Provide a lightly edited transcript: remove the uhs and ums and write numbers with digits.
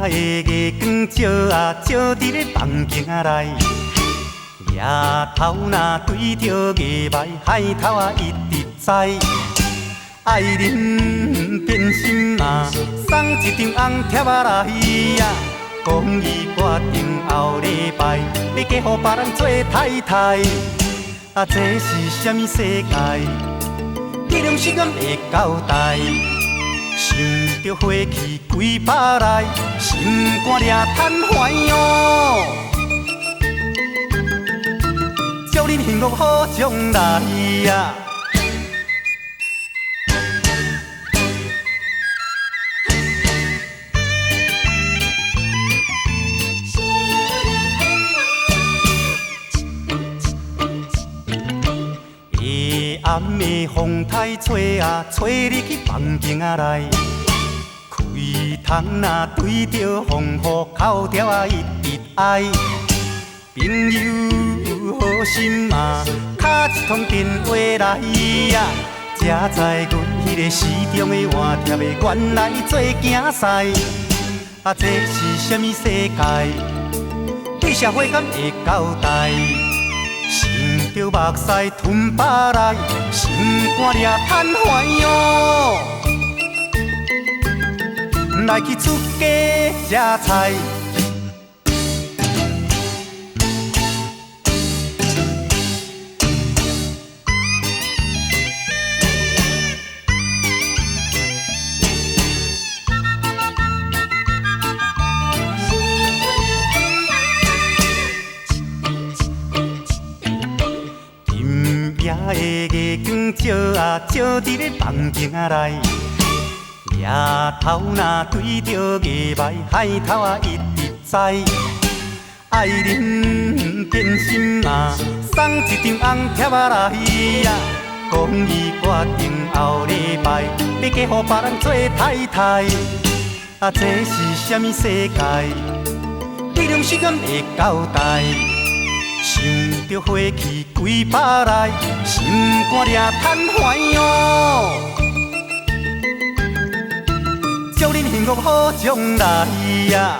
的月光照啊照伫咧房间内，夜头若对着月暝，海头啊一直知。爱人变心嘛，送一张红贴仔来呀，讲伊决定后礼拜要嫁予别人做太太。啊，这是啥物世界？你良心敢会交代？想着火气几百来，心肝掠瘫痪哟。祝恁幸福好将来呀！暗的风台吹啊，吹你去房间仔内，开窗若对着风雨口条啊一直哀。朋友好心嘛，敲一通电话来呀，才知阮迄个时中的换贴的原来做竞赛。啊，这是啥物世界？对社会敢会交代？想着目屎吞巴来，心肝掠瘫痪哟。来去出家吃菜，夜的月光照啊照伫咧房间内，夜头若对着月暝，海头啊一直知。爱人变心嘛，送一张红贴仔来呀，讲伊决定后礼拜要嫁予别人做太太。啊，这是啥物世界？你良心敢会交代？想着火气几百来，心肝掠瘫痪哟。祝恁幸福好将来呀！